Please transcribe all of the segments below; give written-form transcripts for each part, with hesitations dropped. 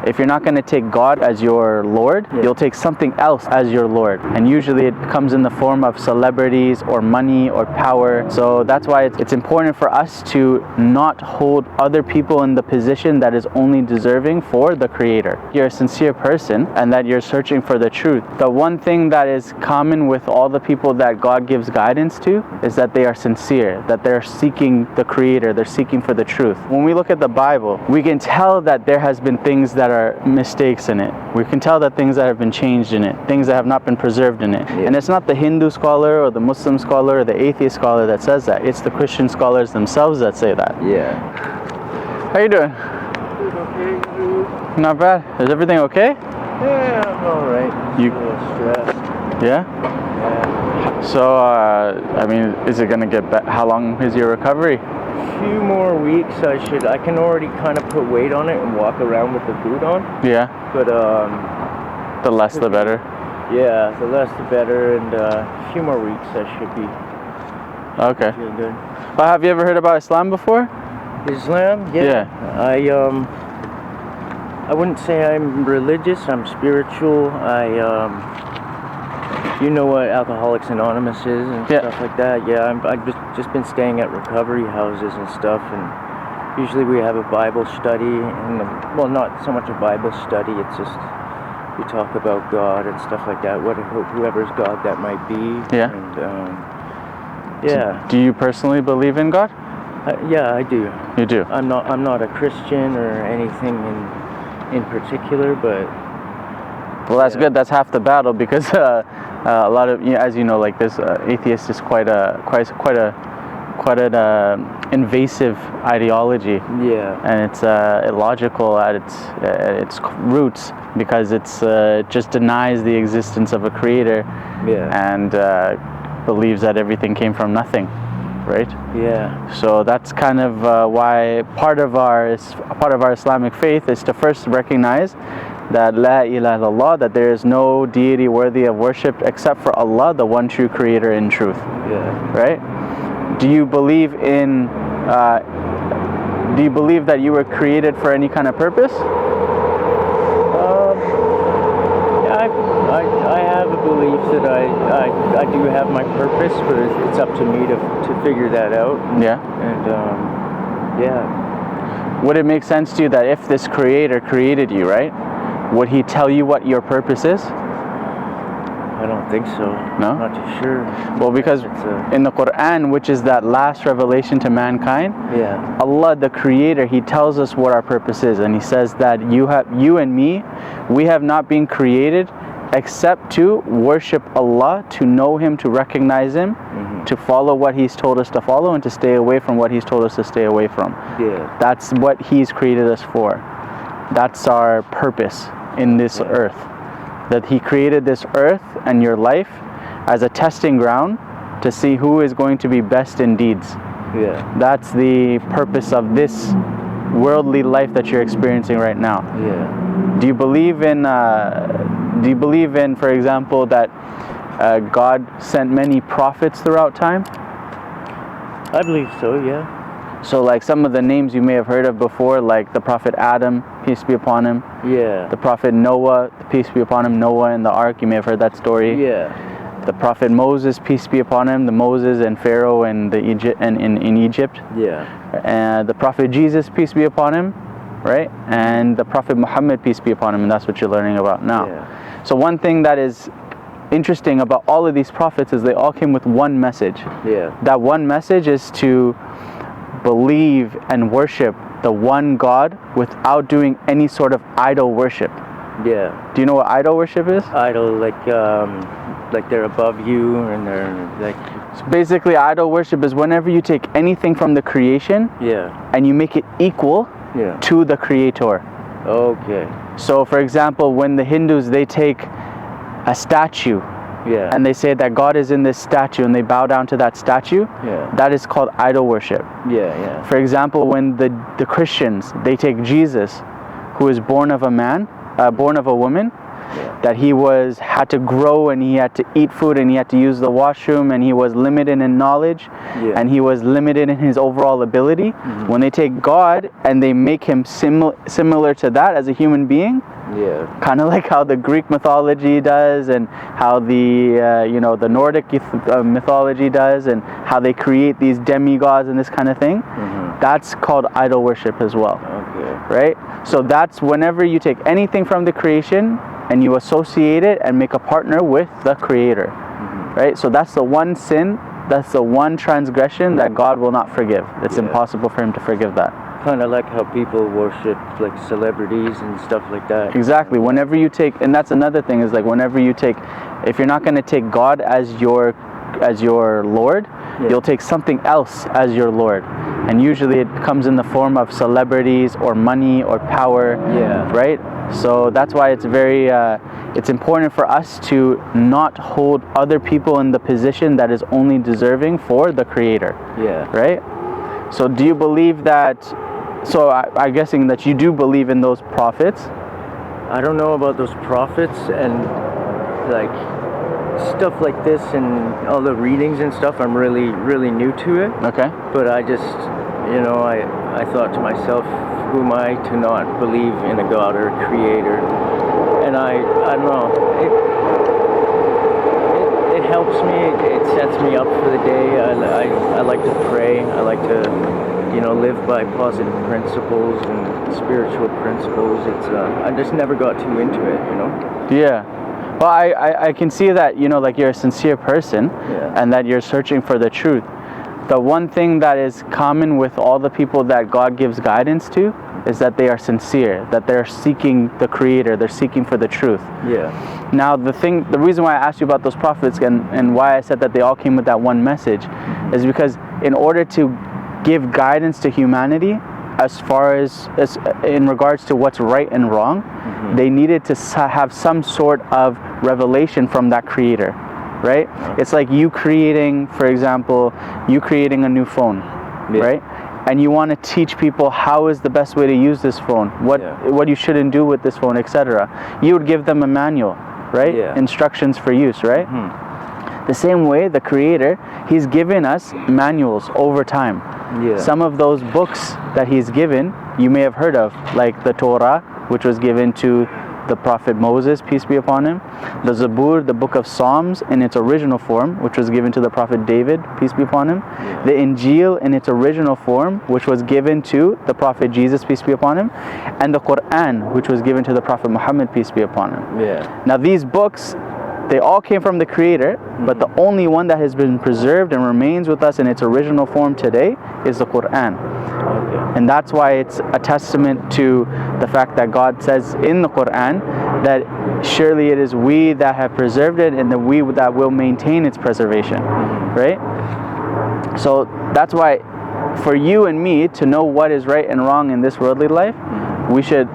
if you're not going to take God as your Lord, you'll take something else as your Lord. And usually it comes in the form of celebrities or money or power. So that's why it's important for us to not hold other people in the position that is only deserving for the Creator. You're a sincere person and that you're searching for the truth. The one thing that is common with all the people that God gives guidance to is that they are sincere, that they're seeking the Creator, they're seeking for the truth. When we look at the Bible, we can tell that there has been things that are mistakes in it. We can tell that things that have been changed in it, things that have not been preserved in it. And it's not the Hindu scholar or the Muslim scholar or the atheist scholar that says that. It's the Christian scholars themselves that say that. Yeah. How you doing? Okay. Not bad. Is everything okay? Yeah, I'm alright. You? A little stressed. Yeah? Yeah. So, I mean, is it gonna get better? How long is your recovery? Few more weeks. I can already kind of put weight on it and walk around with the boot on. Yeah. But the less the better. Yeah, the less the better, and a few more weeks I should be Okay. feeling good. Well, have you ever heard about Islam before? Islam? Yeah. I wouldn't say I'm religious. I'm spiritual. You know what Alcoholics Anonymous is and stuff like that. Yeah, I've just been staying at recovery houses and stuff, and usually we have a Bible study, and well, not so much a Bible study. It's just we talk about God and stuff like that. Whoever's God that might be. Yeah. And yeah. Do you personally believe in God? Yeah, I do. You do. I'm not a Christian or anything in particular, but. Well, that's good. That's half the battle, because a lot of, as you know, like this atheist is quite an invasive ideology. Yeah. And it's illogical at its roots, because it's just denies the existence of a creator. Yeah. And believes that everything came from nothing, right? Yeah. So that's kind of why part of our Islamic faith is to first recognize that La ilaha illallah, that there is no deity worthy of worship except for Allah, the one true creator in truth. Yeah. Right? Do you believe in that you were created for any kind of purpose? I have a belief that I do have my purpose, but it's up to me to figure that out. Yeah. And yeah. Would it make sense to you that if this creator created you, right, would he tell you what your purpose is? I don't think so. No? I'm not too sure. Well, because in the Quran, which is that last revelation to mankind, yeah, Allah, the Creator, He tells us what our purpose is, and He says that you and me, we have not been created except to worship Allah, to know Him, to recognize Him, to follow what He's told us to follow, and to stay away from what He's told us to stay away from. Yeah. That's what He's created us for. That's our purpose in this earth. That He created this earth and your life as a testing ground to see who is going to be best in deeds. Yeah. That's the purpose of this worldly life that you're experiencing right now. Yeah. Do you believe in, for example, that God sent many prophets throughout time? I believe so, yeah. So like some of the names you may have heard of before, like the Prophet Adam, peace be upon him. Yeah. The Prophet Noah, peace be upon him, Noah in the ark, you may have heard that story. Yeah. The Prophet Moses, peace be upon him, the Moses and Pharaoh in Egypt. Yeah. And the Prophet Jesus, peace be upon him, right? And the Prophet Muhammad, peace be upon him, and that's what you're learning about now. Yeah. So one thing that is interesting about all of these prophets is they all came with one message. Yeah. That one message is to believe and worship the one God without doing any sort of idol worship. Yeah. Do you know what idol worship is? Idol, like they're above you, and they're like. So basically, idol worship is whenever you take anything from the creation, Yeah. and you make it equal, Yeah. to the Creator. Okay. So, for example, when the Hindus, they take a statue, Yeah. and they say that God is in this statue, and they bow down to that statue, Yeah. that is called idol worship. Yeah. Yeah. For example, when the Christians, they take Jesus, who is born of a man, born of a woman, Yeah. that he had to grow, and he had to eat food, and he had to use the washroom, and he was limited in knowledge, and he was limited in his overall ability. When they take God and they make him similar to that as a human being, kind of like how the Greek mythology does, and how the the Nordic mythology does, and how they create these demigods and this kind of thing. That's called idol worship as well. Right? So that's whenever you take anything from the creation and you associate it and make a partner with the Creator. Right? So that's the one sin, that's the one transgression that God will not forgive. It's impossible for him to forgive that. Kind of like how people worship like celebrities and stuff like that. Exactly. Whenever you take, and that's another thing, is like whenever you take, if you're not going to take God as your Lord, you'll take something else as your Lord. And usually it comes in the form of celebrities or money or power. Right? So that's why it's very it's important for us to not hold other people in the position that is only deserving for the Creator. Right? So do you believe that, so I'm guessing that you do believe in those prophets? I don't know about those prophets and like stuff like this and all the readings and stuff. I'm really new to it. Okay. But I just, I thought to myself, who am I to not believe in a God or a Creator? And I don't know, it helps me, it sets me up for the day. I like to pray, I like to live by positive principles and spiritual principles. I just never got too into it, Yeah. Well, I can see that, like you're a sincere person, and that you're searching for the truth. The one thing that is common with all the people that God gives guidance to is that they are sincere, that they're seeking the Creator, they're seeking for the truth. Now, the reason why I asked you about those prophets and why I said that they all came with that one message is because in order to give guidance to humanity as far as in regards to what's right and wrong, they needed to have some sort of revelation from that Creator, right? It's like you creating, for example, a new phone, right? And you want to teach people how is the best way to use this phone, what you shouldn't do with this phone, etc. You would give them a manual, right? Instructions for use, right? The same way, the Creator, He's given us manuals over time. Some of those books that He's given, you may have heard of, like the Torah, which was given to the Prophet Moses, peace be upon him. The Zabur, the book of Psalms in its original form, which was given to the Prophet David, peace be upon him. The Injil in its original form, which was given to the Prophet Jesus, peace be upon him. And the Quran, which was given to the Prophet Muhammad, peace be upon him. Now these books, they all came from the Creator, but the only one that has been preserved and remains with us in its original form today is the Quran. And that's why it's a testament to the fact that God says in the Quran that surely it is we that have preserved it and that we that will maintain its preservation, right? So that's why for you and me to know what is right and wrong in this worldly life, we should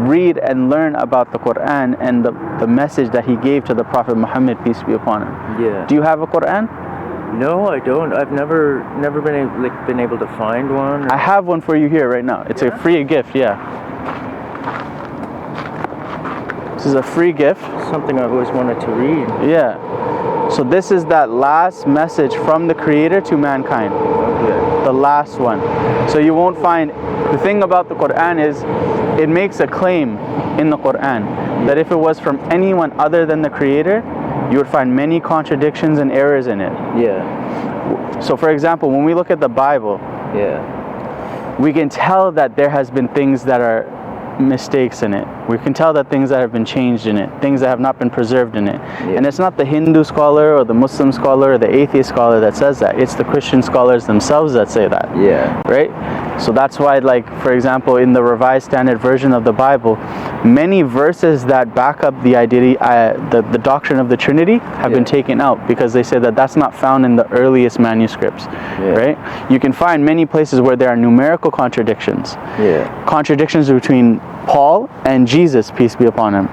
read and learn about the Quran and the message that He gave to the Prophet Muhammad, peace be upon him. Do you have a Quran? No, I don't. I've never been able to find one. I have one for you here right now. It's a free gift, This is a free gift. Something I've always wanted to read. So this is that last message from the Creator to mankind. The last one. So you won't find, the thing about the Quran is it makes a claim in the Quran that if it was from anyone other than the Creator, you would find many contradictions and errors in it. So for example, when we look at the Bible, we can tell that there has been things that are mistakes in it. We can tell that things that have been changed in it, things that have not been preserved in it. And it's not the Hindu scholar or the Muslim scholar or the atheist scholar that says that. It's the Christian scholars themselves that say that. Right? So that's why, like, for example, in the Revised Standard Version of the Bible, many verses that back up the idea, the doctrine of the Trinity have been taken out because they say that that's not found in the earliest manuscripts. Right? You can find many places where there are numerical contradictions. Contradictions between Paul and Jesus, peace be upon him.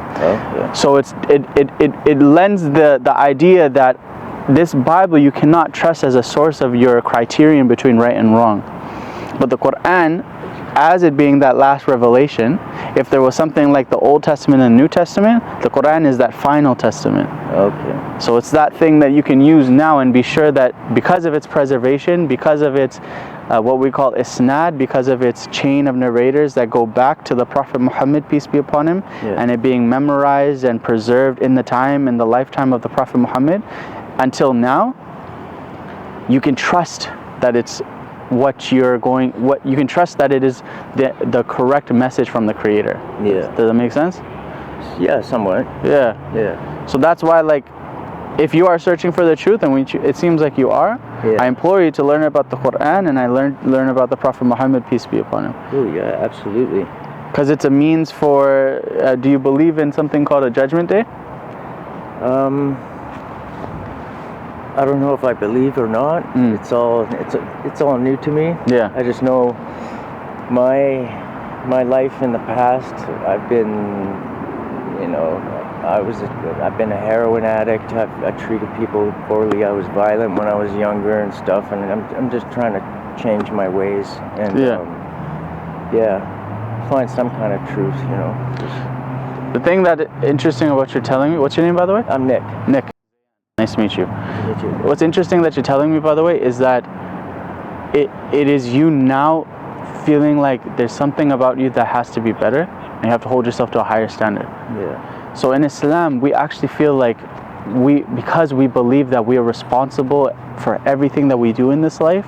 So it lends the idea that this Bible you cannot trust as a source of your criterion between right and wrong. But the Quran, as it being that last revelation, if there was something like the Old Testament and New Testament, the Quran is that final testament. Okay. So it's that thing that you can use now and be sure that because of its preservation, because of its what we call isnad, because of its chain of narrators that go back to the Prophet Muhammad, peace be upon him, and it being memorized and preserved in the time and the lifetime of the Prophet Muhammad until now, you can trust that it's you can trust that it is the correct message from the Creator. Yeah. Does that make sense? Yeah, somewhat. Yeah. Yeah. So that's why, like, if you are searching for the truth, and it seems like you are, I implore you to learn about the Quran and learn about the Prophet Muhammad, peace be upon him. Oh yeah, absolutely. Because it's a means for. Do you believe in something called a Judgment Day? I don't know if I believe or not. It's all new to me. Yeah. I just know my life in the past. I've been, I've been a heroin addict. I treated people poorly. I was violent when I was younger and stuff. And I'm just trying to change my ways and find some kind of truth. The thing that interesting about what you're telling me. What's your name, by the way? I'm Nick. Nick. Nice to meet you. Me too. What's interesting that you're telling me, by the way, is that it is you now feeling like there's something about you that has to be better, and you have to hold yourself to a higher standard. Yeah. So in Islam, we actually feel like because we believe that we are responsible for everything that we do in this life,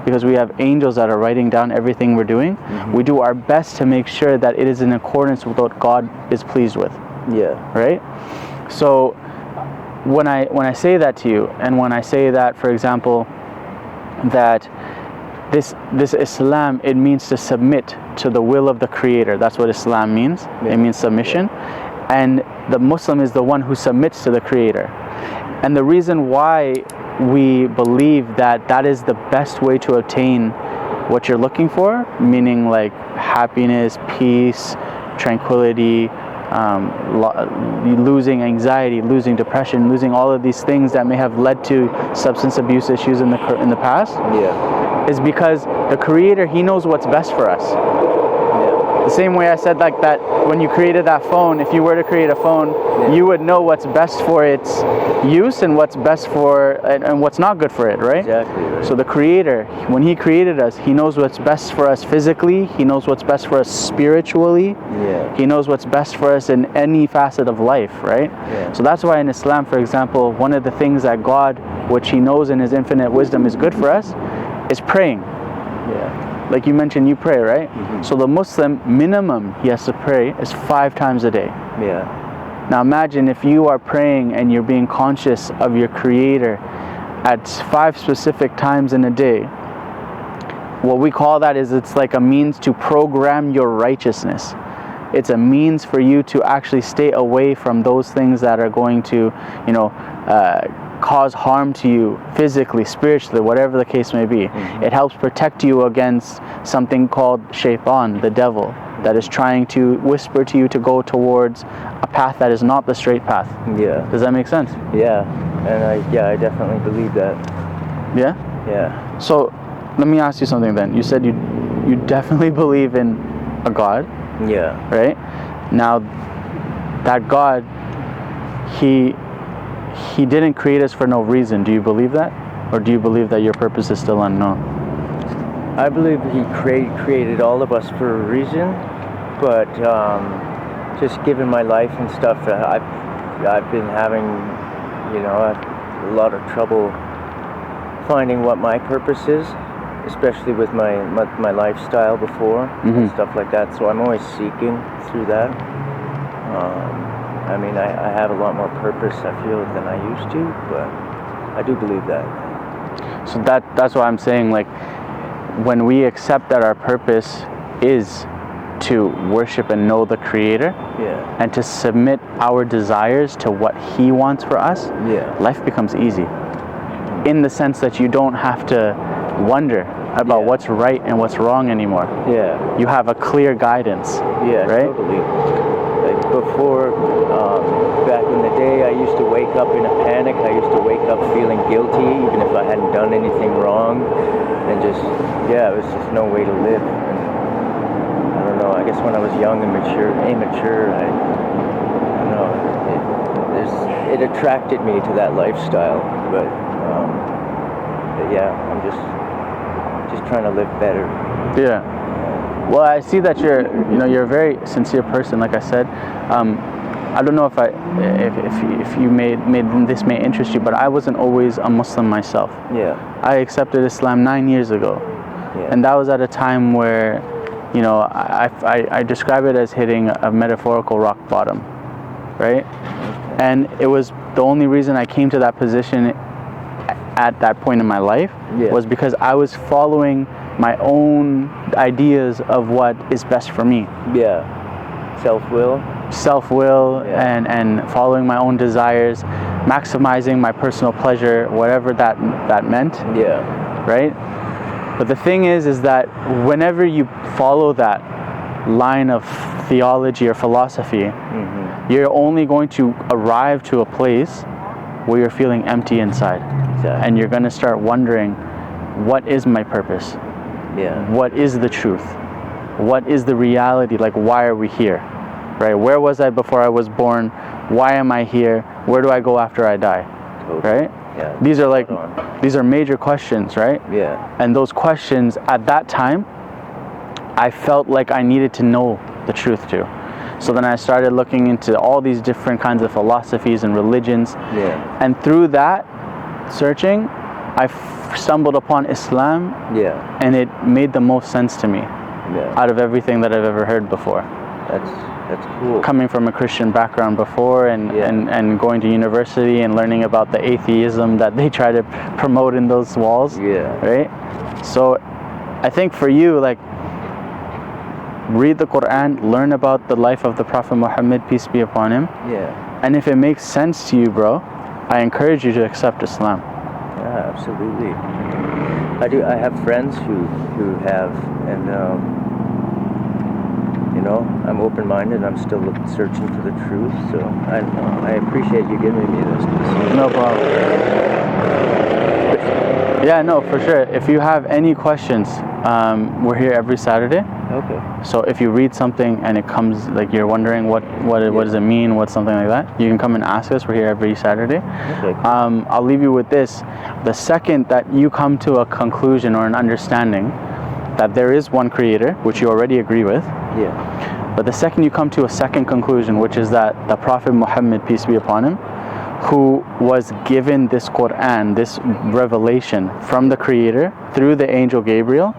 because we have angels that are writing down everything we're doing, we do our best to make sure that it is in accordance with what God is pleased with. Yeah. Right? So when I say that to you, and when I say that, for example, that this Islam, it means to submit to the will of the Creator. That's what Islam means. It means submission. And the Muslim is the one who submits to the Creator. And the reason why we believe that that is the best way to obtain what you're looking for, meaning like happiness, peace, tranquility, losing anxiety, losing depression, losing all of these things that may have led to substance abuse issues in the past, is because the Creator, He knows what's best for us. The same way I said like that when you created that phone, if you were to create a phone, you would know what's best for its use and what's best for and what's not good for it, right? Exactly right. So the Creator, when He created us, He knows what's best for us physically, He knows what's best for us spiritually, He knows what's best for us in any facet of life, right? So that's why in Islam, for example, one of the things that God, which He knows in His infinite wisdom is good for us, is praying. Like you mentioned, you pray, right? So the Muslim, minimum he has to pray is 5 times a day. Now imagine if you are praying and you're being conscious of your Creator at 5 specific times in a day. What we call that is it's like a means to program your righteousness. It's a means for you to actually stay away from those things that are going to, cause harm to you physically, spiritually, whatever the case may be. It helps protect you against something called shaitan, the devil, that is trying to whisper to you to go towards a path that is not the straight path. Does that make sense? And I definitely believe that. So let me ask you something then. You said you definitely believe in a God. Right? Now that God, He didn't create us for no reason. Do you believe that? Or do you believe that your purpose is still unknown? I believe He created all of us for a reason, but just given my life and stuff, I've been having, a lot of trouble finding what my purpose is, especially with my lifestyle before and stuff like that. So I'm always seeking through that. I have a lot more purpose, I feel, than I used to, but I do believe that. So that's why I'm saying, like, when we accept that our purpose is to worship and know the Creator, and to submit our desires to what He wants for us, life becomes easy. In the sense that you don't have to wonder about what's right and what's wrong anymore. You have a clear guidance. Right? Totally. Like before, back in the day, I used to wake up in a panic. I used to wake up feeling guilty, even if I hadn't done anything wrong, and just, it was just no way to live. And I don't know, I guess when I was young and immature, I don't know, it attracted me to that lifestyle. But yeah, I'm just trying to live better. Yeah. Well, I see that you're a very sincere person. Like I said, I don't know if this may interest you, but I wasn't always a Muslim myself. Yeah. I accepted Islam 9 years ago, and that was at a time where, I describe it as hitting a metaphorical rock bottom, right? Okay. And it was the only reason I came to that position at that point in my life was because I was following my own ideas of what is best for me. Yeah. Self-will and following my own desires, maximizing my personal pleasure, whatever that meant. Yeah. Right? But the thing is that whenever you follow that line of theology or philosophy, you're only going to arrive to a place where you're feeling empty inside. Exactly. And you're going to start wondering, what is my purpose? Yeah. What is the truth? What is the reality? Like, why are we here? Right? Where was I before I was born? Why am I here? Where do I go after I die? Totally. Right? Yeah. These are major questions, right? Yeah. And those questions at that time, I felt like I needed to know the truth too. So then I started looking into all these different kinds of philosophies and religions. Yeah. And through that searching, I stumbled upon Islam. Yeah. And it made the most sense to me. Yeah. Out of everything that I've ever heard before. That's cool. Coming from a Christian background before and going to university and learning about the atheism that they try to promote in those walls. Yeah. Right? So I think for you, like, read the Quran, learn about the life of the Prophet Muhammad, peace be upon him. Yeah. And if it makes sense to you, bro, I encourage you to accept Islam. Yeah, absolutely. I have friends who have, and I'm open-minded. I'm still searching for the truth. So I appreciate you giving me this. No problem. Yeah, no, for sure. If you have any questions, we're here every Saturday. Okay. So if you read something and it comes, like, you're wondering what does it mean, what's something like that, you can come and ask us. We're here every Saturday. Okay. I'll leave you with this. The second that you come to a conclusion or an understanding that there is one creator, which you already agree with. Yeah. But the second you come to a second conclusion, which is that the Prophet Muhammad, peace be upon him, who was given this Quran, this revelation from the Creator through the angel Gabriel,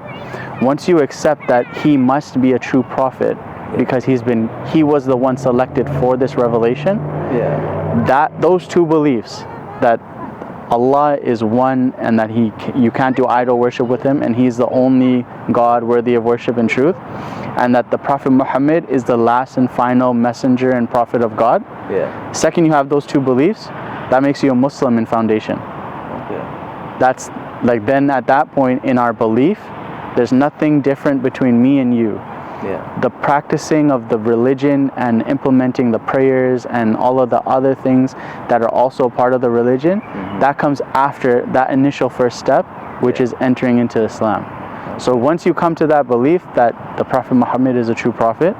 once you accept that he must be a true prophet because he was the one selected for this revelation, those two beliefs, that Allah is one and that you can't do idol worship with him and he's the only God worthy of worship and truth, and that the Prophet Muhammad is the last and final messenger and prophet of God. Second you have those two beliefs, that makes you a Muslim in foundation. That's like, then at that point in our belief, there's nothing different between me and you. The practicing of the religion and implementing the prayers and all of the other things that are also part of the religion, that comes after that initial first step, which is entering into Islam. So once you come to that belief that the Prophet Muhammad is a true prophet,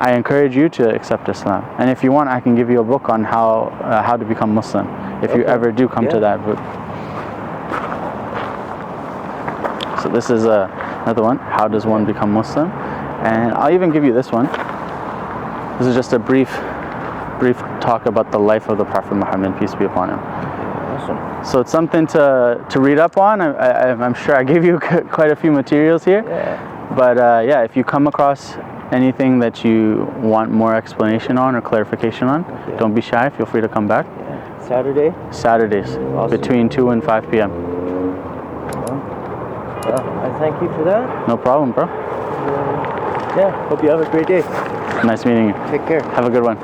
I encourage you to accept Islam. And if you want, I can give you a book on how to become Muslim, if you ever do come to that book. So this is another one, How Does One Become Muslim? And I'll even give you this one. This is just a brief talk about the life of the Prophet Muhammad, peace be upon him. Awesome. So it's something to read up on. I'm sure I gave you quite a few materials here. But if you come across anything that you want more explanation on or clarification on, don't be shy. Feel free to come back. Saturdays, awesome. Between 2 and 5 p.m. Well, I thank you for that. No problem, bro. Hope you have a great day. Nice meeting you. Take care. Have a good one.